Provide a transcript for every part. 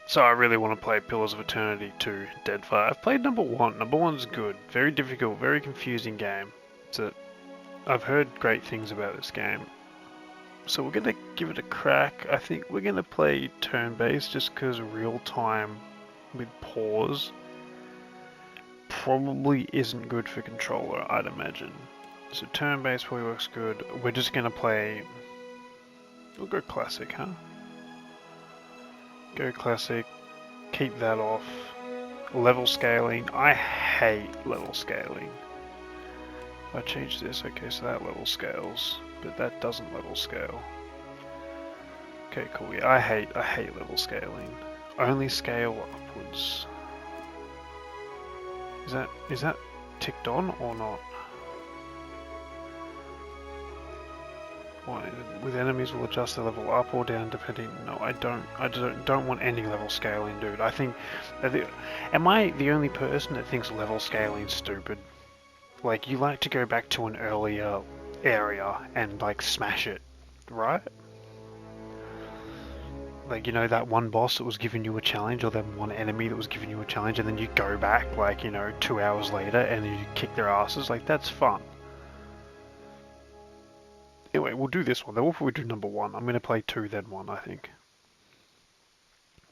So I really want to play Pillars of Eternity 2 Deadfire. I've played number 1. Number 1's good. Very difficult, very confusing game. I've heard great things about this game. So we're going to give it a crack. I think we're going to play turn-based just because real time with pause probably isn't good for controller, I'd imagine. So turn-based probably works good. We're just going to play... We'll go classic, huh? Go classic, keep that off. Level scaling, I hate level scaling. If I change this, okay, so that level scales, but that doesn't level scale. Okay, cool, yeah, I hate level scaling. Only scale upwards. Is that ticked on or not? With enemies will adjust the level up or down depending. No, I don't want any level scaling, dude. Am I the only person that thinks level scaling's stupid? Like, you like to go back to an earlier area and like smash it, right? Like, you know, that one boss that was giving you a challenge, or that one enemy that was giving you a challenge, and then you go back like, you know, 2 hours later and you kick their asses. Like, that's fun. Anyway, we'll do this one. Then we'll probably do number 1. I'm going to play 2, then 1, I think.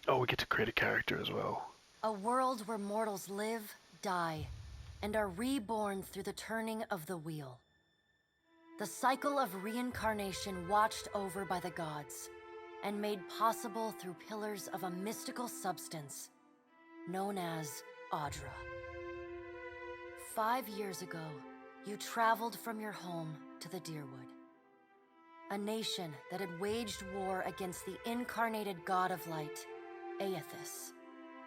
Oh, we get to create a character as well. A world where mortals live, die, and are reborn through the turning of the wheel. The cycle of reincarnation watched over by the gods, and made possible through pillars of a mystical substance known as Audra. 5 years ago, you traveled from your home to the Deerwood. A nation that had waged war against the incarnated god of light, Aethys,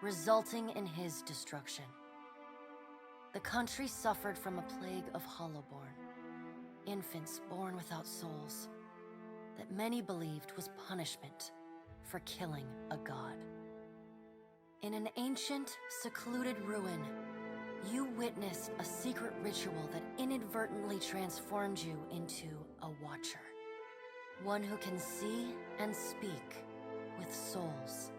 resulting in his destruction. The country suffered from a plague of hollowborn, infants born without souls, that many believed was punishment for killing a god. In an ancient, secluded ruin, you witnessed a secret ritual that inadvertently transformed you into a watcher. One who can see and speak with souls.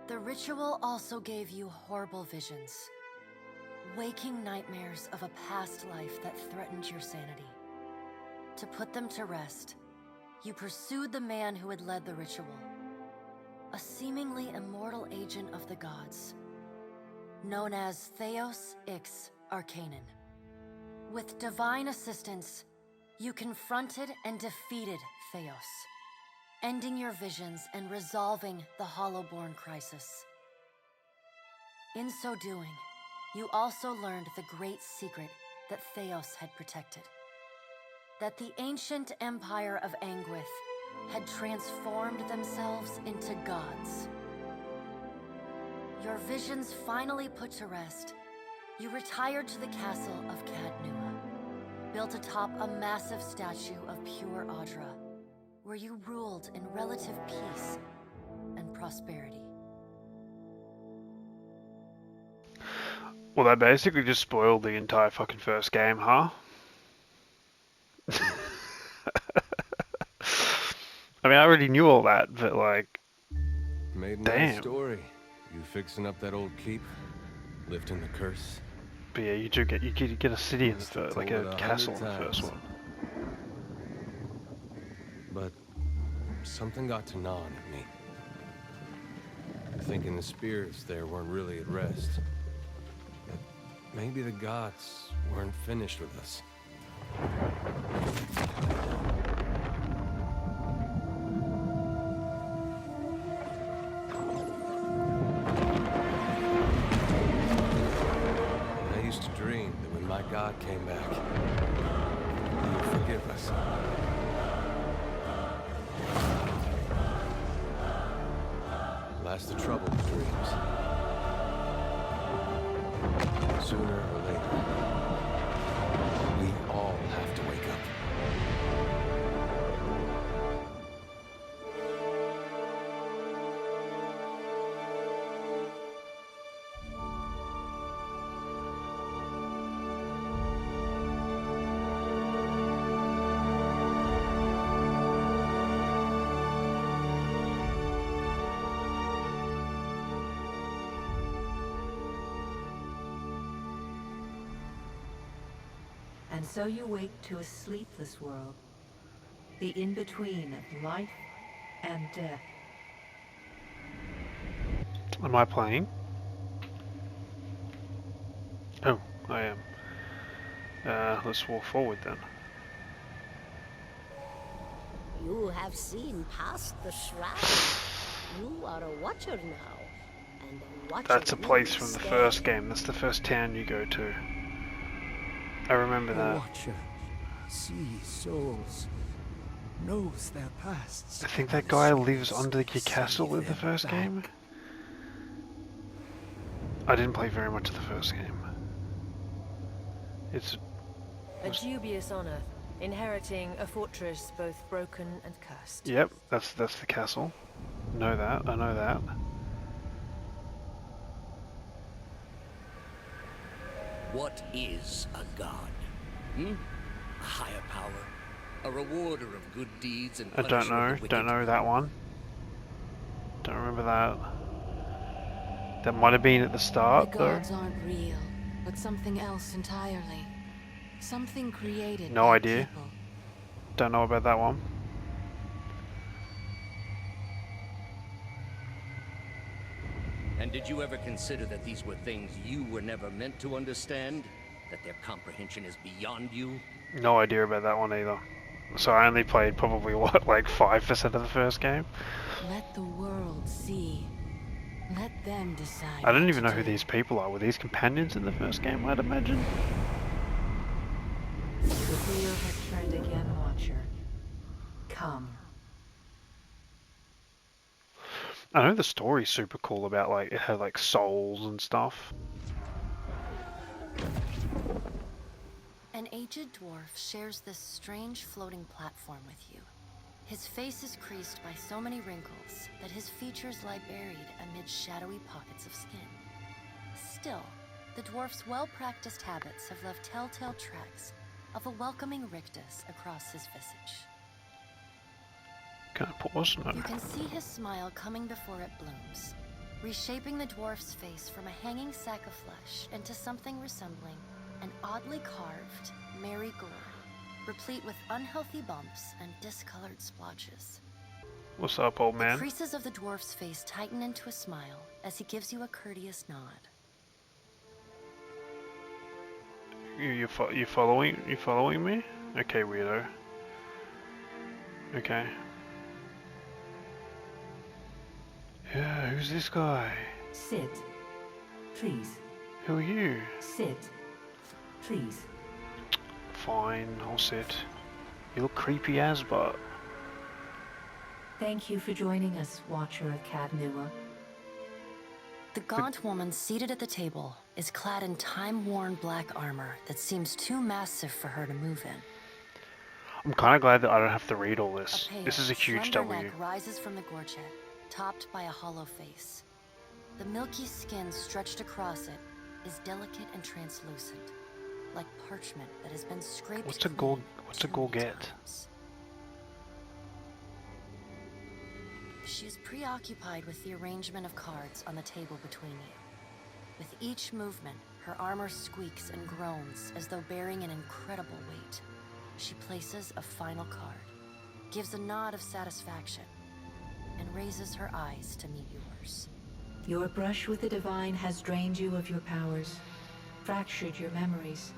The ritual also gave you horrible visions, waking nightmares of a past life that threatened your sanity. To put them to rest, you pursued the man who had led the ritual, a seemingly immortal agent of the gods, known as Theos Ix Arcanon. With divine assistance, you confronted and defeated Theos, ending your visions and resolving the Hollowborn crisis. In so doing, you also learned the great secret that Theos had protected. That the ancient empire of Anguith had transformed themselves into gods. Your visions finally put to rest, you retired to the castle of Cadnua, built atop a massive statue of pure Audra, where you ruled in relative peace and prosperity. Well, that basically just spoiled the entire fucking first game, huh? I mean, I already knew all that, but like, Made damn. Story. You fixing up that old keep, lifting the curse. But yeah, you get a city in the first, like a castle in the first one. But something got to gnawing at me. Thinking the spirits there weren't really at rest. That maybe the gods weren't finished with us. I used to dream that when my God came back, he would forgive us. Last the trouble with dreams. Sooner or later, we all have to wake up. And so you wake to a sleepless world. The in-between of life and death. Am I playing? Oh, I am. Let's walk forward then. You have seen past the shroud. You are a watcher now. And a watcher That's a place will from the stay. first game. That's the first town you go to. I remember A that. watcher sees souls, knows their pasts. I think and that guy the lives spirits under your see castle in the them first back. game. I didn't play very much of the first game. It's A dubious honor, inheriting a fortress both broken and cursed. yep, that's the castle. Know that, I know that. What is a god? A higher power? A rewarder of good deeds and I don't punisher of know, the wicked? don't know that one. Don't remember that. That might have been at the The start though. gods aren't real, but something else entirely. Something created No by idea. people. Don't know about that one. And did you ever consider that these were things you were never meant to understand? That their comprehension is beyond you? No idea about that one either. So I only played probably what, like 5% of the first game? Let the world see. Let them decide. I don't what even to know who do. these people are. Were these companions in the first game, I'd imagine? The wheel has turned again, Watcher. Come. I know the story's super cool about like it had like souls and stuff. An aged dwarf shares this strange floating platform with you. His face is creased by so many wrinkles that his features lie buried amid shadowy pockets of skin. Still, the dwarf's well-practiced habits have left telltale tracks of a welcoming rictus across his visage. Can I pause? No. You can see his smile coming before it blooms, reshaping the dwarf's face from a hanging sack of flesh into something resembling an oddly carved merry gourd, replete with unhealthy bumps and discolored splotches. What's up, old The man? creases of the dwarf's face tighten into a smile as he gives you a courteous nod. You following me? Okay, weirdo. Okay. Yeah, who's this guy? Sit. Please. Who are you? Sit. Please. Fine, I'll sit. You look creepy as but. Thank you for joining us, Watcher of Cadnua. The gaunt woman seated at the table is clad in time-worn black armor that seems too massive for her to move in. I'm kind of glad that I don't have to read all this. A pale, This is a huge slender W. neck rises from the gorget, topped by a hollow face. The milky skin stretched across it is delicate and translucent, like parchment that has been scraped What's a clean what's a too many gorget? times. She is preoccupied with the arrangement of cards on the table between you. With each movement, her armor squeaks and groans as though bearing an incredible weight. She places a final card, gives a nod of satisfaction, and raises her eyes to meet yours. Your brush with the divine has drained you of your powers, fractured your memories.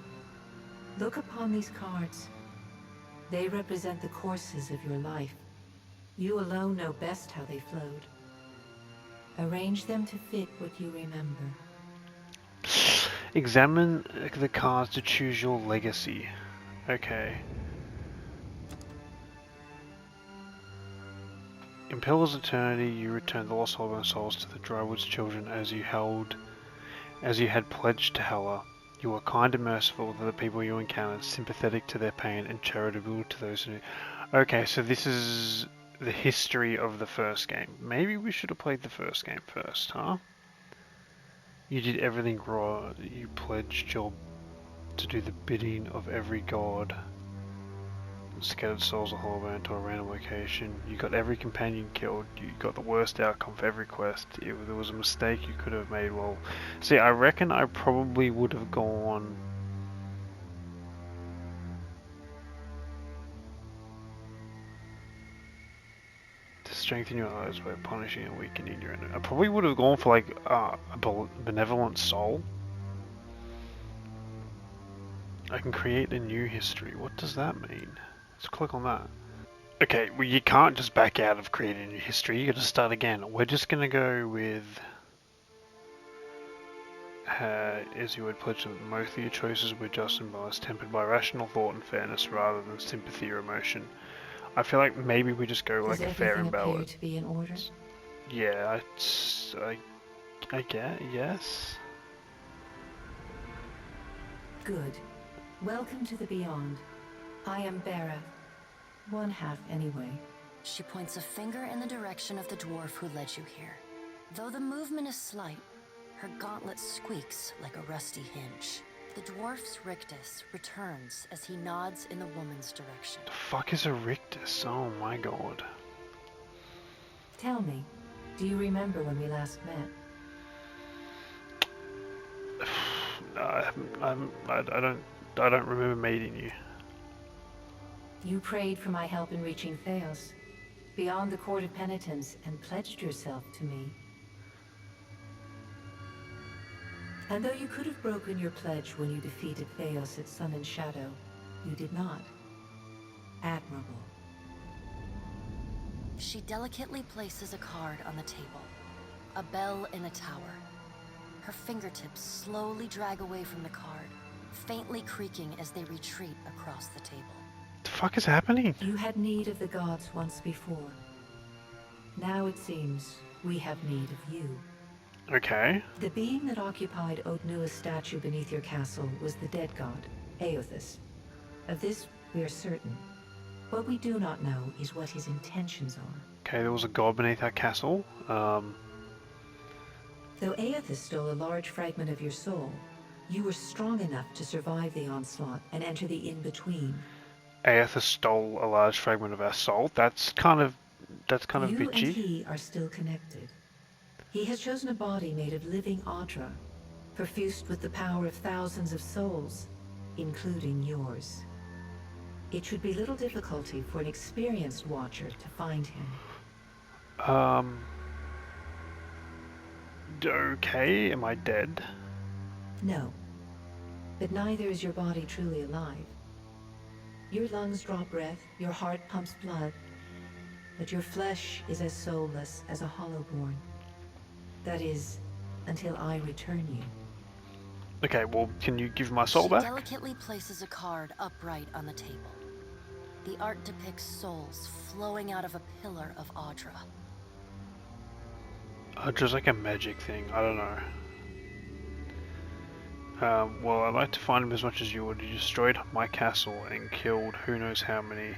Look upon these cards. They represent the courses of your life. You alone know best how they flowed. Arrange them to fit what you remember. Examine the cards to choose your legacy. Okay. In Pillars of Eternity, you returned the lost Holborn souls to the Drywood's children as you had pledged to Hela. You were kind and merciful to the people you encountered, sympathetic to their pain, and charitable to those who... Okay, so this is the history of the first game. Maybe we should have played the first game first, huh? You did everything right. You pledged to do the bidding of every god. Scattered souls of Holborn to a random location. You got every companion killed. You got the worst outcome for every quest. If there was a mistake you could have made, well... See, I reckon I probably would have gone... strengthen your eyes by punishing and weakening your enemy. I probably would have gone for like a benevolent soul. I can create a new history. What does that mean? Let's click on that. Okay, well you can't just back out of creating a new history. You got to start again. We're just gonna go with. As you would pledge that most of your choices were just and biased, tempered by rational thought and fairness rather than sympathy or emotion. I feel like maybe we just go like a fair and balanced. To be in order? Yeah, I get yes. Good. Welcome to the Beyond. I am Bera. One half, anyway. She points a finger in the direction of the dwarf who led you here. Though the movement is slight, her gauntlet squeaks like a rusty hinge. The dwarf's rictus returns as he nods in the woman's direction. The fuck is a rictus? Oh my god. Tell me, do you remember when we last met? I don't remember meeting you. You prayed for my help in reaching Theos, beyond the Court of Penitence, and pledged yourself to me. And though you could have broken your pledge when you defeated Theos at Sun and Shadow, you did not. Admirable. She delicately places a card on the table. A bell in a tower. Her fingertips slowly drag away from the card, faintly creaking as they retreat across the table. What the fuck is happening? You had need of the gods once before. Now it seems we have need of you. Okay. The being that occupied Odnua's statue beneath your castle was the dead god, Eothas. Of this we are certain. What we do not know is what his intentions are. Okay, there was a god beneath our castle. Though Eothas stole a large fragment of your soul, you were strong enough to survive the onslaught and enter the in-between. Eothas stole a large fragment of our soul. That's kind of bitchy. You and he are still connected. He has chosen a body made of living Audra, perfused with the power of thousands of souls, including yours. It should be little difficulty for an experienced watcher to find him. Okay, am I dead? No. But neither is your body truly alive. Your lungs draw breath, your heart pumps blood, but your flesh is as soulless as a hollowborn. That is, until I return you. Okay, well, can you give my soul back? She delicately places a card upright on the table. The art depicts souls flowing out of a pillar of Audra. Just like a magic thing, I don't know. Well, I'd like to find him as much as you would. You destroyed my castle and killed who knows how many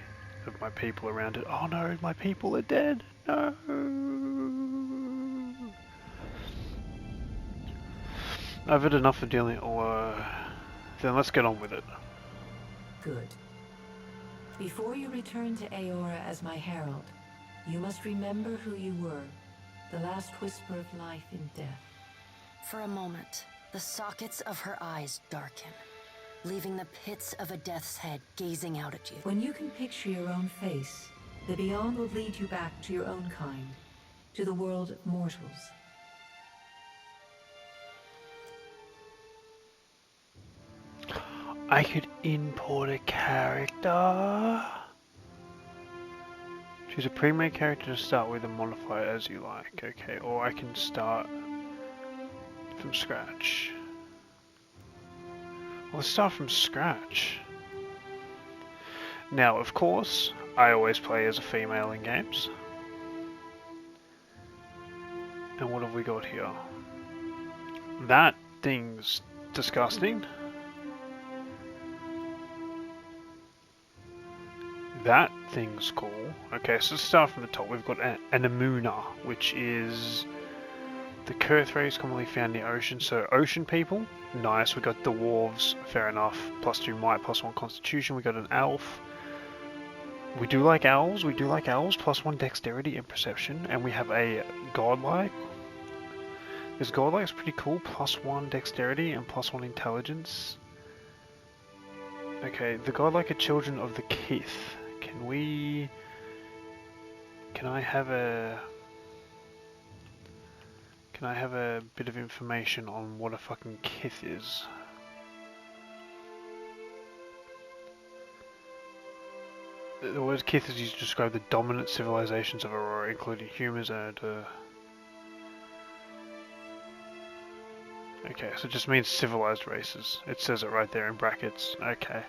of my people around it. Oh no, my people are dead! No! I've had enough of dealing, then let's get on with it. Good. Before you return to Eora as my herald, you must remember who you were, the last whisper of life in death. For a moment, the sockets of her eyes darken, leaving the pits of a death's head gazing out at you. When you can picture your own face, the Beyond will lead you back to your own kind, to the world of mortals. I could import a character. Choose a pre-made character to start with and modify it as you like. Okay, or I can start from scratch. Well, let's start from scratch. Now, of course, I always play as a female in games. And what have we got here? That thing's disgusting. That thing's cool. Okay, so let's start from the top. We've got an Amuna, which is the Kurth race commonly found in the ocean. So ocean people, nice. We got dwarves, fair enough. +2 might, +1 constitution. We got an elf. We do like owls. We do like owls. +1 dexterity and perception. And we have a godlike. This godlike is pretty cool. +1 dexterity and +1 intelligence. Okay, the godlike are children of the Kith. Can Can I have a bit of information on what a fucking kith is? The word kith is used to describe the dominant civilizations of Eora, including humans and okay, so it just means civilized races. It says it right there in brackets. Okay.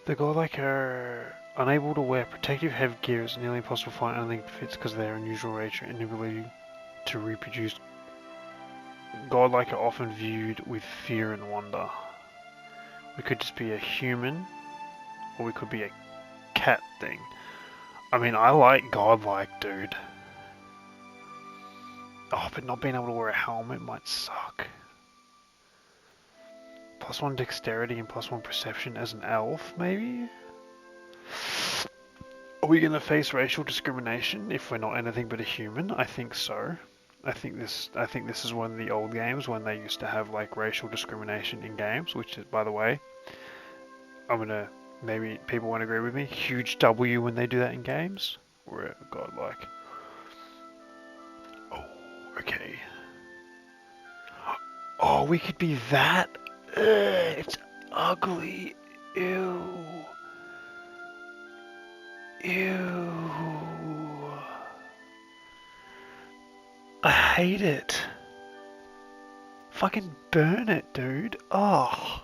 The godlike are unable to wear protective headgear. It's nearly impossible to find anything that fits because of their unusual nature and inability to reproduce. Godlike are often viewed with fear and wonder. We could just be a human, or we could be a cat thing. I mean, I like godlike, dude. Oh, but not being able to wear a helmet might suck. +1 dexterity and +1 perception as an elf, maybe? Are we gonna face racial discrimination if we're not anything but a human? I think so. I think this is one of the old games when they used to have like racial discrimination in games, which is, by the way, maybe people won't agree with me, huge W when they do that in games. We're godlike. Oh, okay. Oh, we could be that? Ugh, it's ugly. Ew. Ew. I hate it. Fucking burn it, dude. Oh.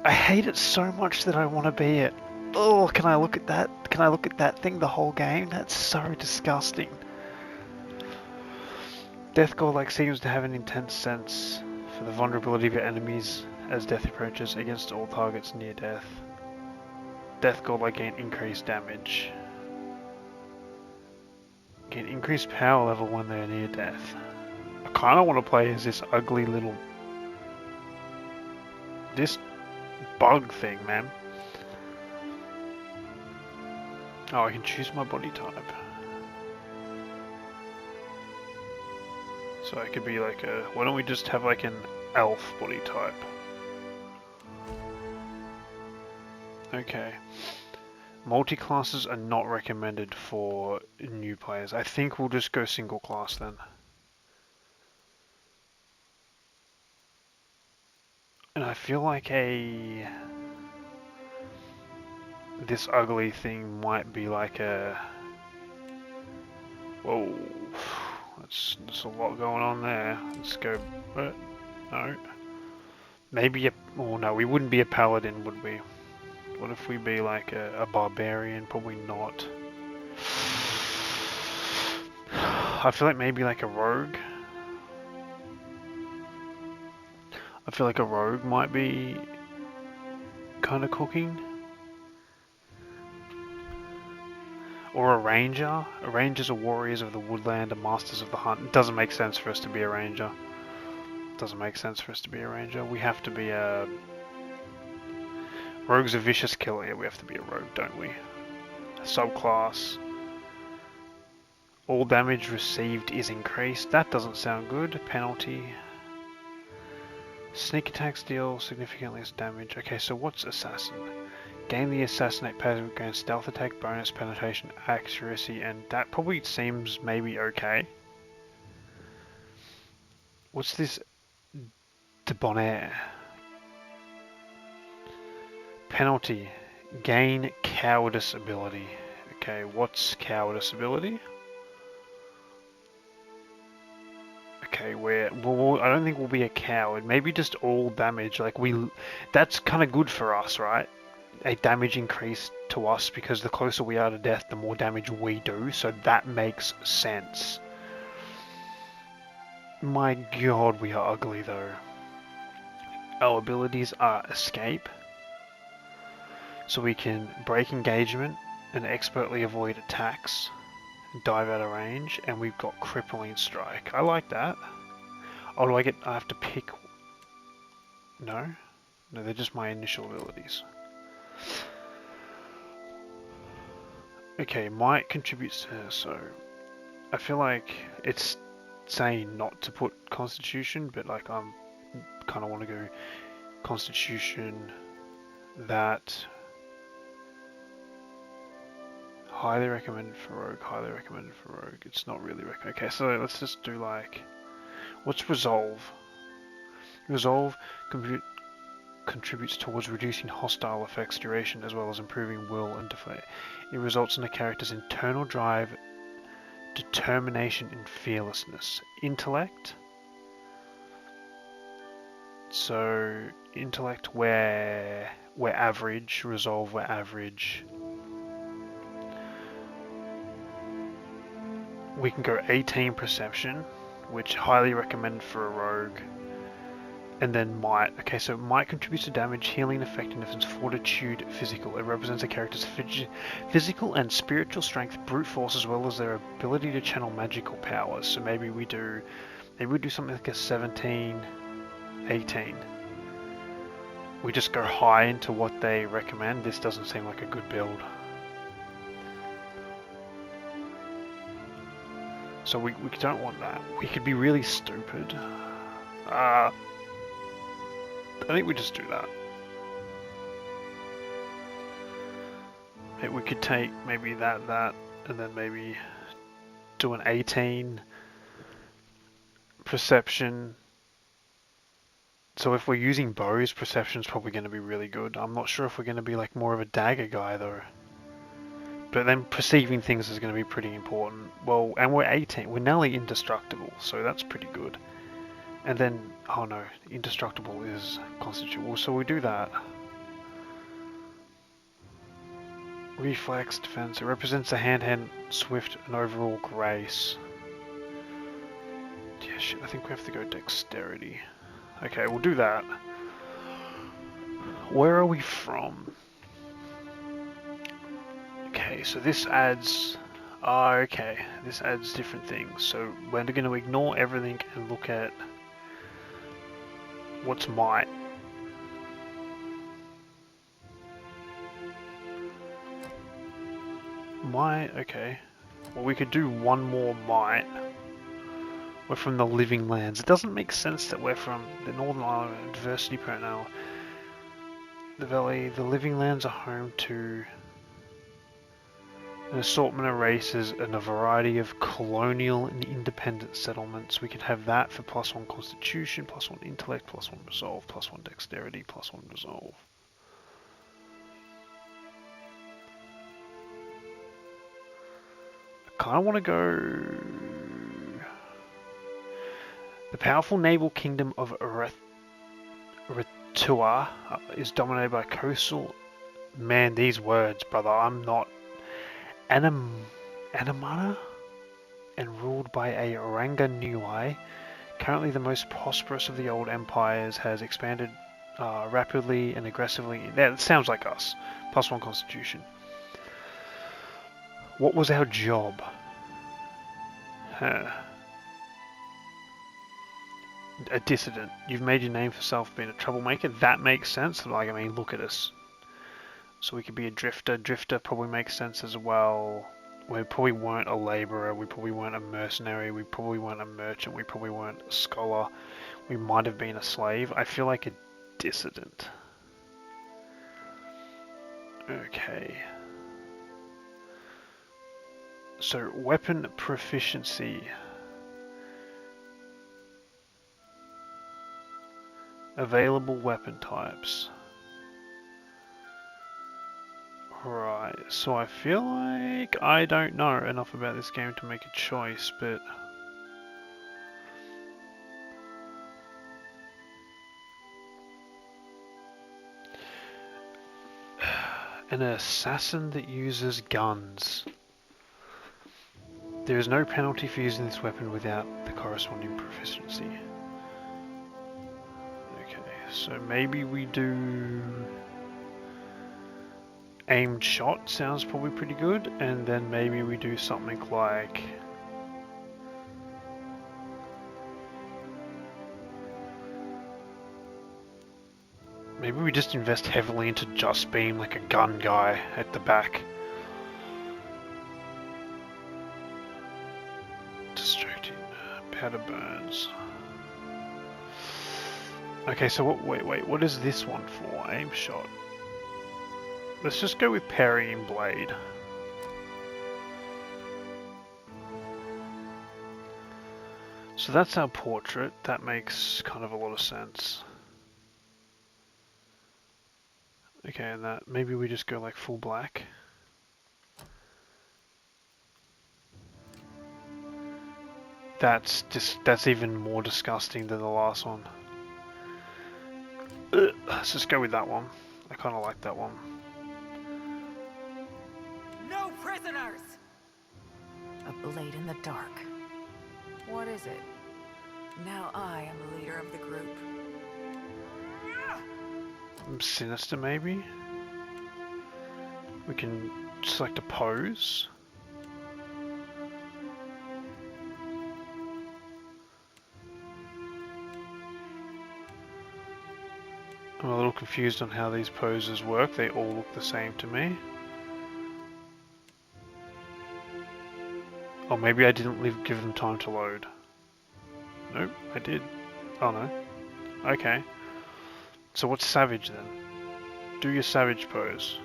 I hate it so much that I want to be it. Oh, can I look at that? Can I look at that thing the whole game? That's so disgusting. Death Godlike seems to have an intense sense for the vulnerability of your enemies as death approaches against all targets near death. Death Godlike gain increased damage. Gain increased power level when they are near death. I kind of want to play as this ugly little... this bug thing, man. Oh, I can choose my body type. So I could be like a... why don't we just have like an elf body type? Okay. Multi-classes are not recommended for new players. I think we'll just go single class then. And I feel like this ugly thing might be like a... whoa. There's a lot going on there. Let's go... no. Maybe a... oh no, we wouldn't be a paladin, would we? What if we be like a barbarian? Probably not. I feel like maybe like a rogue. I feel like a rogue might be kind of cooking. Or a ranger. Rangers are warriors of the woodland and masters of the hunt. It doesn't make sense for us to be a ranger. It doesn't make sense for us to be a ranger. We have to be a... rogue's a vicious killer. Yeah, we have to be a rogue, don't we? A subclass. All damage received is increased. That doesn't sound good. Penalty. Sneak attacks deal significantly less damage. Okay, so what's assassin? Gain the assassinate passive, gain stealth attack, bonus, penetration, accuracy, and that probably seems maybe okay. What's this? Debonair. Penalty. Gain cowardice ability. Okay, what's cowardice ability? Okay, well, I don't think we'll be a coward. Maybe just all damage. Like that's kind of good for us, right? A damage increase to us because the closer we are to death, the more damage we do. So that makes sense. My God, we are ugly though. Our abilities are escape. So we can break engagement and expertly avoid attacks, dive out of range, and we've got crippling strike. I like that. Oh, I have to pick... No? No, they're just my initial abilities. Okay, might contributes to... so... I feel like it's saying not to put Constitution, but like I'm kind of want to go Constitution, that... Highly recommended for rogue, highly recommended for rogue. It's not really recommended. Okay, so let's just do like, what's resolve? Resolve contributes towards reducing hostile effects duration as well as improving will and deflate. It results in a character's internal drive, determination, and fearlessness. Intellect. So intellect we're average, resolve we're average. We can go 18 perception, which highly recommended for a rogue. And then might. Okay, so might contributes to damage, healing, effectiveness, and fortitude physical. It represents a character's physical and spiritual strength, brute force, as well as their ability to channel magical powers. So maybe we do something like a 17, 18. We just go high into what they recommend. This doesn't seem like a good build. So we don't want that. We could be really stupid. I think we just do that. We could take maybe that, and then maybe do an 18 perception. So if we're using bows, perception's probably going to be really good. I'm not sure if we're going to be like more of a dagger guy though. But then perceiving things is going to be pretty important. Well, and we're 18. We're nearly indestructible, so that's pretty good. And then, oh no, indestructible is constitutional, so we do that. Reflex, defense, it represents a hand-hand, swift, and overall grace. Yeah, shit, I think we have to go dexterity. Okay, we'll do that. Where are we from? Okay, so this adds... Oh, okay, this adds different things. So we're going to ignore everything and look at... What's might? Might, okay. Well, we could do one more might. We're from the Living Lands. It doesn't make sense that we're from the Northern Island Adversity Personnel. The Valley, the Living Lands are home to an assortment of races and a variety of colonial and independent settlements. We could have that for +1 constitution, +1 intellect, +1 resolve, +1 dexterity, +1 resolve. I kind of want to go... The powerful naval kingdom of Retua is dominated by coastal... Man, these words, brother, I'm not... Anamana and ruled by a Ranganui. Currently the most prosperous of the old empires, has expanded rapidly and aggressively. That sounds like us. +1 constitution. What was our job? A dissident. You've made your name for yourself being a troublemaker. That makes sense. Like, I mean, look at us. So we could be a drifter. Drifter probably makes sense as well. We probably weren't a labourer. We probably weren't a mercenary. We probably weren't a merchant. We probably weren't a scholar. We might have been a slave. I feel like a dissident. Okay. So weapon proficiency. Available weapon types. Right, so I feel like I don't know enough about this game to make a choice, but... An assassin that uses guns. There is no penalty for using this weapon without the corresponding proficiency. Okay, so maybe we do... Aimed shot sounds probably pretty good, and then maybe we do something like... Maybe we just invest heavily into just being like a gun guy at the back. Distracting powder burns. Okay, so wait, what is this one for? Aim shot. Let's just go with parry and blade. So that's our portrait. That makes kind of a lot of sense. Okay, and that maybe we just go like full black. That's even more disgusting than the last one. Ugh, let's just go with that one. I kind of like that one. No prisoners! A blade in the dark. What is it? Now I am the leader of the group. Sinister, maybe? We can select a pose. I'm a little confused on how these poses work. They all look the same to me. Or maybe I didn't give them time to load. Nope, I did. Oh no. Okay. So what's savage then? Do your savage pose.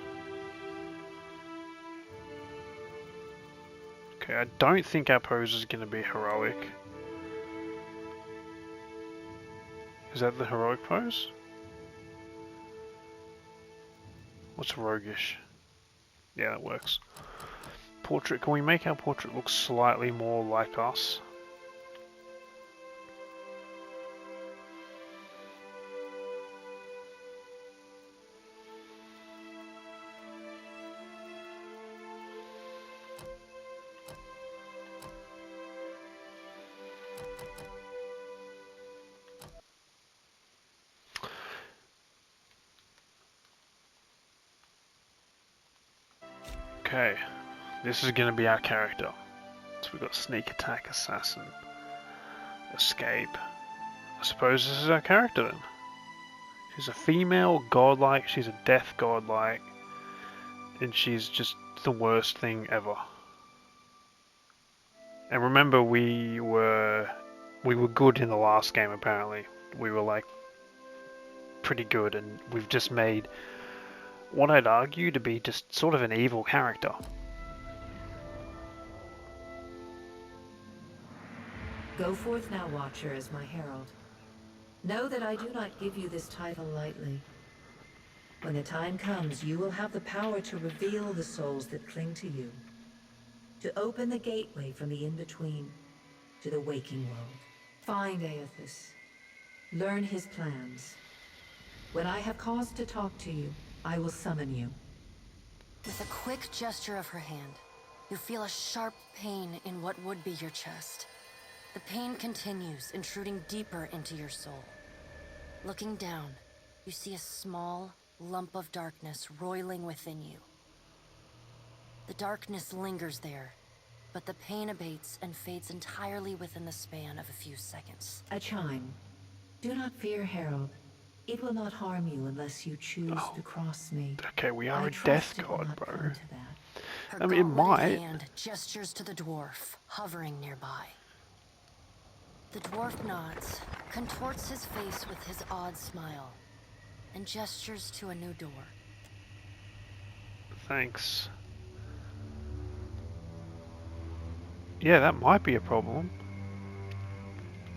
Okay, I don't think our pose is going to be heroic. Is that the heroic pose? What's roguish? Yeah, that works. Portrait, can we make our portrait look slightly more like us? Okay, this is going to be our character. So we've got sneak attack, assassin, escape. I suppose this is our character then. She's a female godlike, she's a death godlike, and she's just the worst thing ever. And remember, we were good in the last game apparently. We were like pretty good, and we've just made what I'd argue to be just sort of an evil character. Go forth now, Watcher, as my herald. Know that I do not give you this title lightly. When the time comes, you will have the power to reveal the souls that cling to you. To open the gateway from the in-between to the waking world. Find Aethys. Learn his plans. When I have cause to talk to you, I will summon you. With a quick gesture of her hand, you feel a sharp pain in what would be your chest. The pain continues, intruding deeper into your soul. Looking down, you see a small lump of darkness roiling within you. The darkness lingers there, but the pain abates and fades entirely within the span of a few seconds. A chime. Do not fear, Herald. It will not harm you unless you choose to cross me. Okay, we are I a trust death it will god, not bro. come to that. Her I mean, it gauntleted might. hand gestures to the dwarf, hovering nearby. The dwarf nods, contorts his face with his odd smile, and gestures to a new door. Thanks. Yeah, that might be a problem.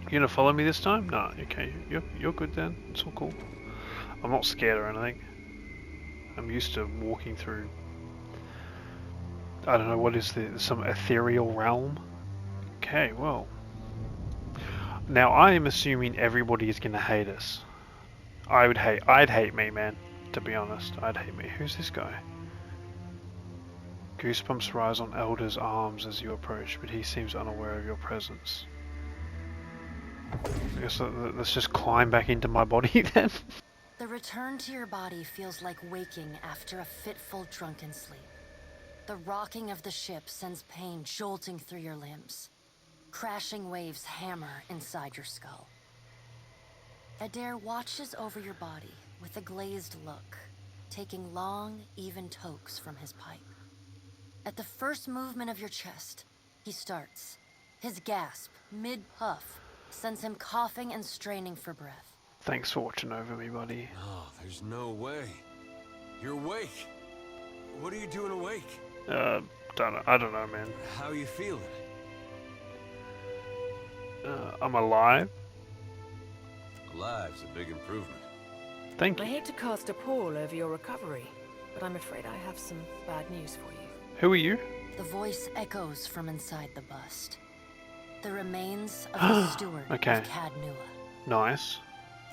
You gonna follow me this time? No, okay, you're good then. It's all cool. I'm not scared or anything. I'm used to walking through. I don't know what is some ethereal realm. Okay, well. Now I am assuming everybody is gonna hate us. I'd hate me, man. To be honest, I'd hate me. Who's this guy? Goosebumps rise on Elder's arms as you approach, but he seems unaware of your presence. I guess let's just climb back into my body then. The return to your body feels like waking after a fitful drunken sleep. The rocking of the ship sends pain jolting through your limbs. Crashing waves hammer inside your skull. Adair watches over your body with a glazed look, taking long, even tokes from his pipe. At the first movement of your chest, he starts. His gasp, mid-puff, sends him coughing and straining for breath. Thanks for watching over me, buddy. No, there's no way. You're awake. What are you doing awake? I don't know, man. How are you feeling? I'm alive. Alive's a big improvement. Thank I you. hate to cast a pall over your recovery, but I'm afraid I have some bad news for you. Who are you? The voice echoes from inside the bust. The remains of the steward Okay. of Cad Nua. Nice.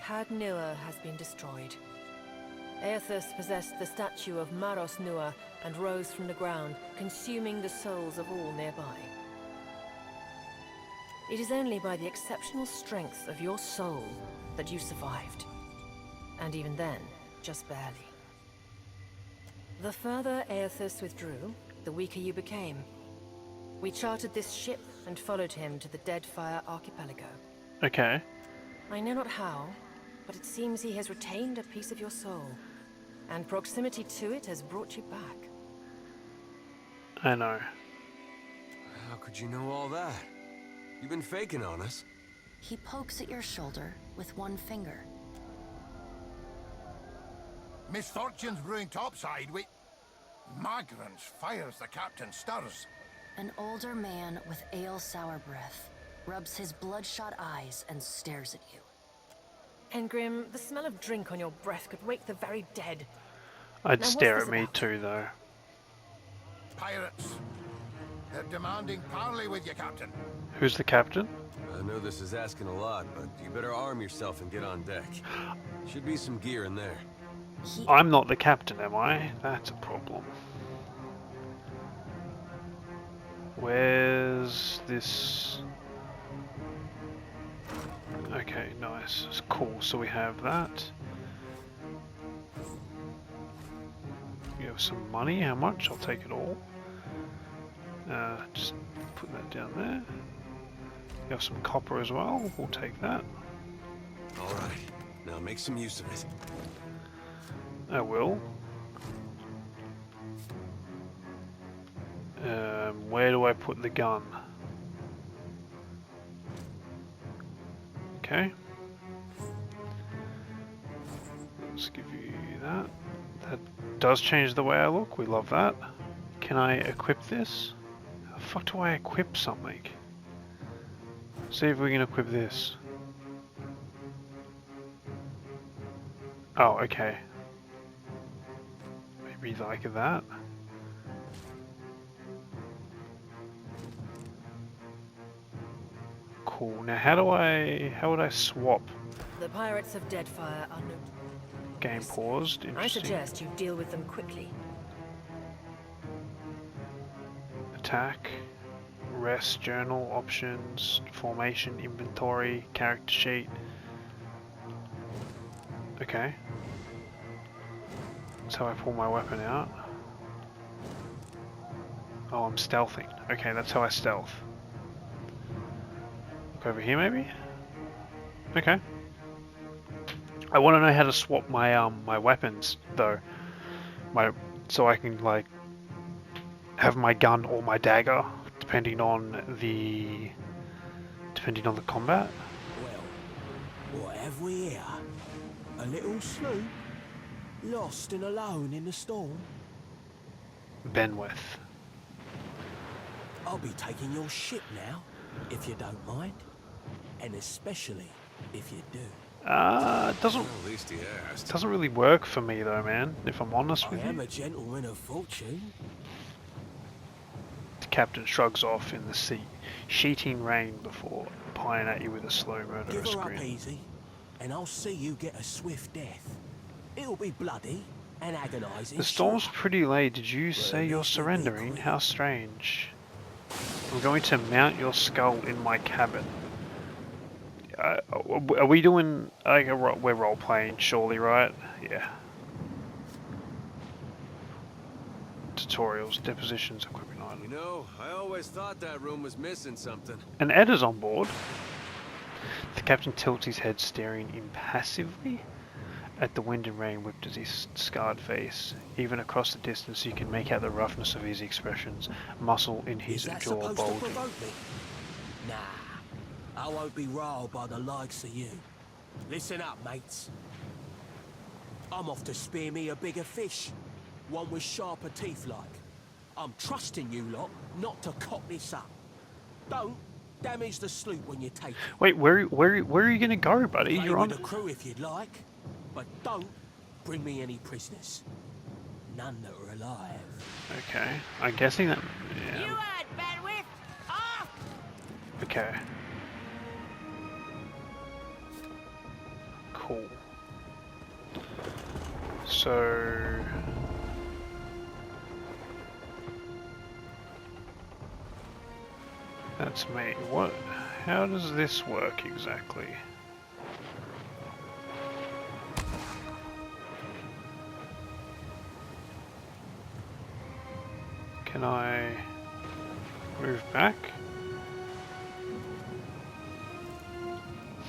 Cad Nua has been destroyed. Aethys possessed the statue of Maros Nua and rose from the ground, consuming the souls of all nearby. It is only by the exceptional strength of your soul that you survived. And even then, just barely. The further Aethys withdrew, the weaker you became. We chartered this ship and followed him to the Deadfire Archipelago. Okay. I know not how, but it seems he has retained a piece of your soul, and proximity to it has brought you back. I know. How could you know all that? You've been faking on us. He pokes at your shoulder with one finger. Misfortunes brewing topside, we... Migrants fires the captain stirs. An older man with ale-sour breath rubs his bloodshot eyes and stares at you. Engrim, the smell of drink on your breath could wake the very dead. I'd Now, what's stare this at me about? too, though. Pirates. They're demanding parley with you, Captain. Who's the captain? I know this is asking a lot, but you better arm yourself and get on deck. Should be some gear in there. I'm not the captain, am I? That's a problem. Where's this? Okay, nice. It's cool. So we have that. We have some money. How much? I'll take it all. Just put that down there. We have some copper as well. We'll take that. Alright, now make some use of it. I will. Where do I put the gun? Okay. Let's give you that. That does change the way I look. We love that. Can I equip this? How the fuck do I equip something? See if we can equip this. Oh, okay. Maybe like that. Cool. Now how would I swap? The pirates of Deadfire are no... Game paused. I Interesting. suggest you deal with them quickly. Attack, rest, journal, options, formation, inventory, character sheet. Okay. That's how I pull my weapon out. Oh, I'm stealthing. Okay, that's how I stealth. Look over here, maybe? Okay. I want to know how to swap my my weapons though. So I can like have my gun or my dagger depending on the combat. Well, what have we here? A little sloop? Lost and alone in the storm? Benwith. I'll be taking your ship now, if you don't mind. And especially if you do. It doesn't. Well, at least he asked. Doesn't really work for me though, man. If I'm honest with I am you. a gentleman of fortune. The captain shrugs off in the sea, sheeting rain before pieing at you with a slow Give murderous her up grin. easy, and I'll see you get a swift death. It'll be bloody and agonising. The storm's pretty late. Did you say you're surrendering? How strange. I'm going to mount your skull in my cabin. Are we doing like we're role playing? Surely, right? Yeah. Tutorials, depositions, equipment item. You know, I always thought that room was missing something. An Edda's on board. The captain tilts his head, staring impassively at the wind and rain whipped at his scarred face. Even across the distance, you can make out the roughness of his expressions, muscle in his Is that jaw supposed to bulging. provoke me? Nah, I won't be riled by the likes of you. Listen up, mates. I'm off to spear me a bigger fish. One with sharper teeth like. I'm trusting you lot not to cock this up. Don't, Damage the sloop when you take it. Wait, where are you gonna go, buddy? Play You're on. with the crew if you'd like, but don't bring me any prisoners. None that are alive. Okay, I'm guessing that. Yeah. You heard, Benwick! Off! Okay. Cool. So. That's me. What? How does this work exactly? Can I move back?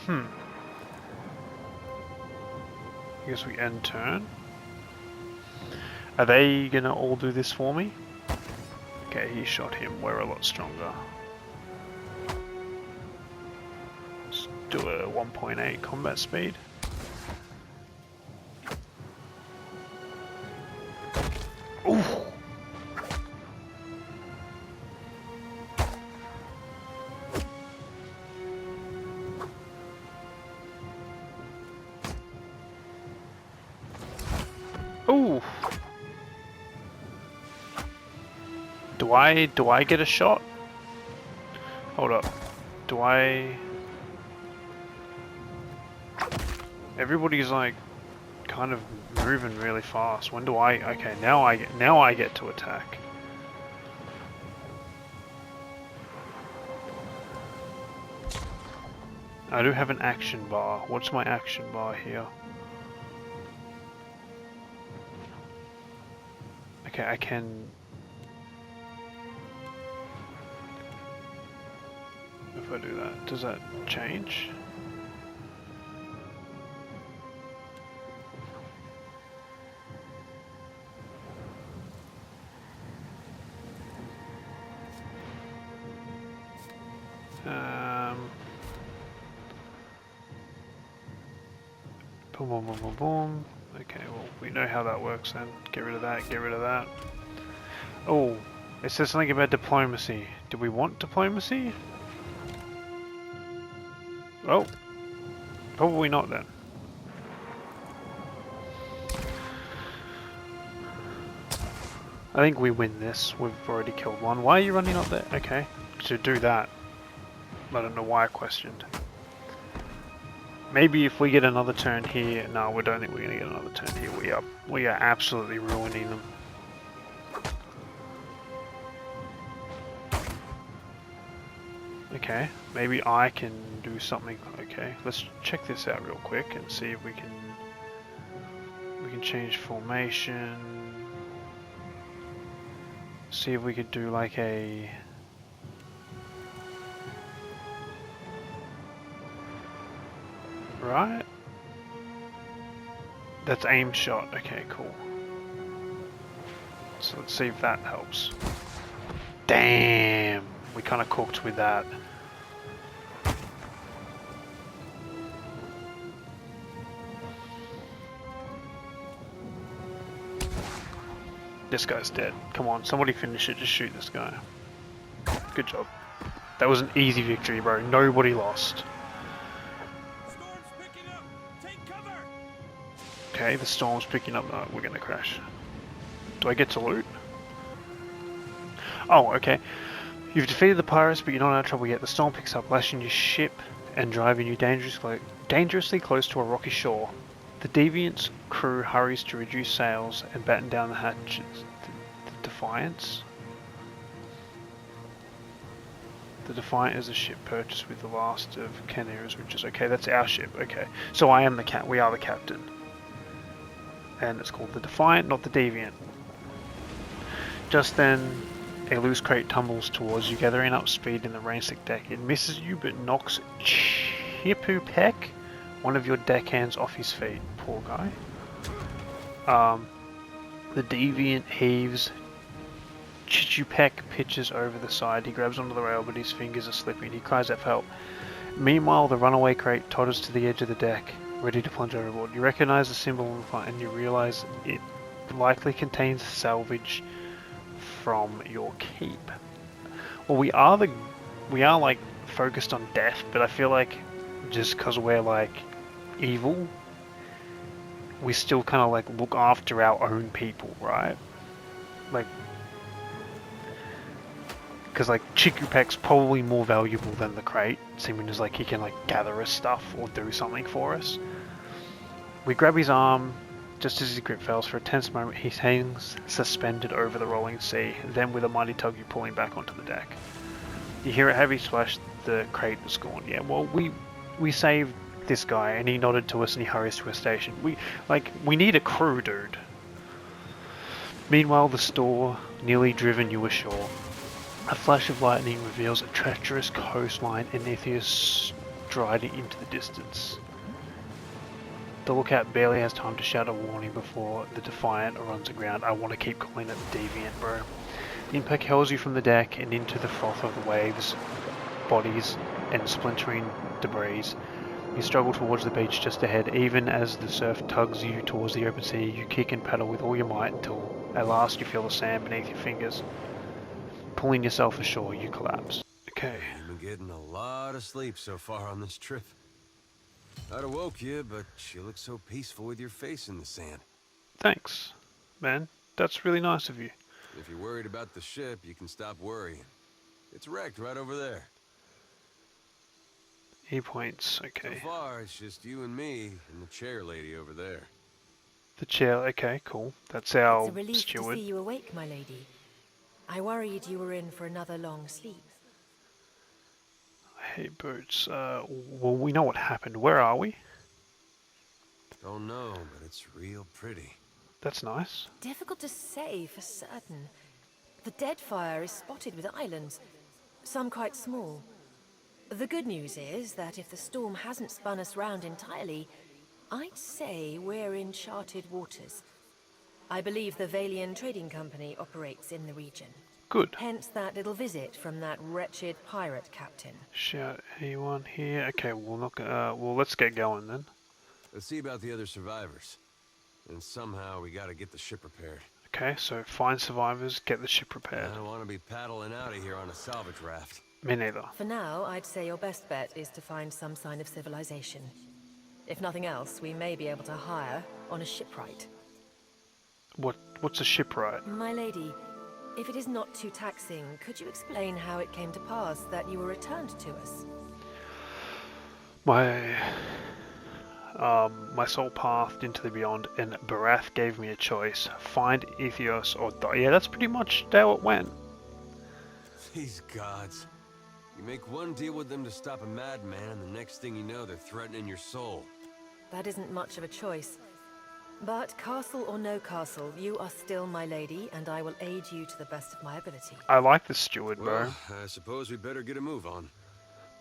I guess we end turn. Are they gonna all do this for me? Okay, he shot him. We're a lot stronger. Let's do a 1.8 combat speed. Ooh! Ooh! Do I get a shot? Hold up. Do I? Everybody's like kind of moving really fast. When do I? Okay, now I get to attack. I do have an action bar. What's my action bar here? Okay, I can. If I do that, does that change? Boom, boom, boom, boom, boom. Okay, well, we know how that works then. Get rid of that, get rid of that. Oh, it says something about diplomacy. Do we want diplomacy? Oh, probably not then. I think we win this. We've already killed one. Why are you running up there? Okay, to do that. I don't know why I questioned. Maybe if we get another turn here. No, we don't think we're gonna get another turn here. We are absolutely ruining them. Okay, maybe I can do something. Okay, let's check this out real quick and see if we can change formation. See if we could do like a right. That's aim shot. Okay, cool. So let's see if that helps. Damn, we kind of cooked with that. This guy's dead. Come on, somebody finish it. Just shoot this guy. Good job. That was an easy victory, bro. Nobody lost. Storm's picking up. Take cover. Okay, the storm's picking up. No, we're gonna crash. Do I get to loot? Oh, okay. You've defeated the pirates, but you're not out of trouble yet. The storm picks up, lashing your ship and driving you dangerously close to a rocky shore. The Deviant's crew hurries to reduce sails and batten down the hatches. The Defiance? The Defiant is a ship purchased with the last of Canera's riches. Okay, that's our ship. Okay, so I am the we are the captain. And it's called the Defiant, not the Deviant. Just then, a loose crate tumbles towards you, gathering up speed in the rain-slick deck. It misses you, but knocks Chipupek, one of your deckhands, off his feet. Poor guy. The Deviant heaves. Chipupek pitches over the side. He grabs onto the rail, but his fingers are slipping. He cries out for help. Meanwhile, the runaway crate totters to the edge of the deck, ready to plunge overboard. You recognize the symbol on the front, and you realize it likely contains salvage from your keep. Well, we are like focused on death, but I feel like just because we're like evil, we still kind of like look after our own people, right? Like, because like Chikupek's probably more valuable than the crate, seeming as like he can like gather us stuff or do something for us. We grab his arm. Just as his grip fails, for a tense moment, he hangs suspended over the rolling sea. Then, with a mighty tug, you pull him back onto the deck. You hear a heavy splash. The crate was gone. Yeah, well, we saved this guy, and he nodded to us, and he hurries to a station. We need a crew, dude. Meanwhile, the store, nearly driven you ashore. A flash of lightning reveals a treacherous coastline and Etheus striding into the distance. The lookout barely has time to shout a warning before the Defiant runs aground. I want to keep calling it the Deviant, bro. The impact hurls you from the deck and into the froth of the waves, bodies, and splintering debris. You struggle towards the beach just ahead. Even as the surf tugs you towards the open sea, you kick and paddle with all your might until at last you feel the sand beneath your fingers. Pulling yourself ashore, you collapse. Okay. You've been getting a lot of sleep so far on this trip. I'd have woke you, but you look so peaceful with your face in the sand. Thanks, man. That's really nice of you. If you're worried about the ship, you can stop worrying. It's wrecked right over there. He points, okay. So far, it's just you and me and the chair lady over there. The chair, okay, cool. That's our It's a relief steward. to see you awake, my lady. I worried you were in for another long sleep. Hey, Boots. Well, we know what happened. Where are we? Don't know, but it's real pretty. That's nice. Difficult to say for certain. The Deadfire is spotted with islands, some quite small. The good news is that if the storm hasn't spun us round entirely, I'd say we're in charted waters. I believe the Valian Trading Company operates in the region. Good. Hence that little visit from that wretched pirate captain. Shout anyone here? Okay, we'll not. Well, let's get going then. Let's see about the other survivors. And somehow we gotta get the ship repaired. Okay, so find survivors, get the ship repaired. I don't want to be paddling out of here on a salvage raft. Me neither. For now, I'd say your best bet is to find some sign of civilization. If nothing else, we may be able to hire on a shipwright. What's a shipwright? My lady, if it is not too taxing, could you explain how it came to pass that you were returned to us? My soul pathed into the beyond, and Barath gave me a choice: find Etheos or die. Yeah, that's pretty much how it went. These gods. You make one deal with them to stop a madman, and the next thing you know, they're threatening your soul. That isn't much of a choice. But castle or no castle, you are still my lady, and I will aid you to the best of my ability. I like the steward, bro. Well, I suppose we better get a move on.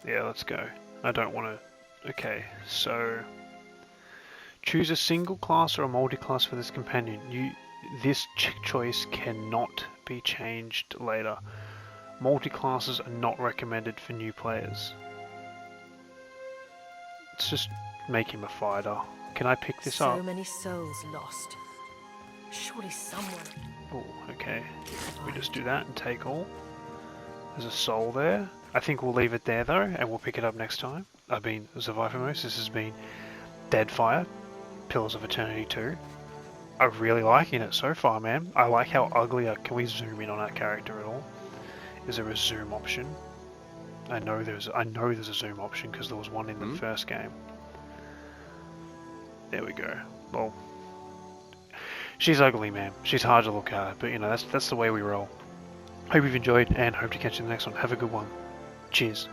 Yeah, let's go. I don't want to... Okay, so... Choose a single class or a multi-class for this companion. This choice cannot be changed later. Multi-classes are not recommended for new players. Let's just make him a fighter. Can I pick this up? So many souls lost. Surely someone... Oh, okay. We just do that and take all. There's a soul there. I think we'll leave it there though, and we'll pick it up next time. I've been Survivormost. This has been Deadfire, Pillars of Eternity 2. I'm really liking it so far, man. I like how ugly. Can we zoom in on that character at all? Is there a zoom option? I know there's a zoom option because there was one in the first game. There we go. Well, she's ugly, man. She's hard to look at, but you know that's the way we roll. Hope you've enjoyed, and hope to catch you in the next one. Have a good one. Cheers.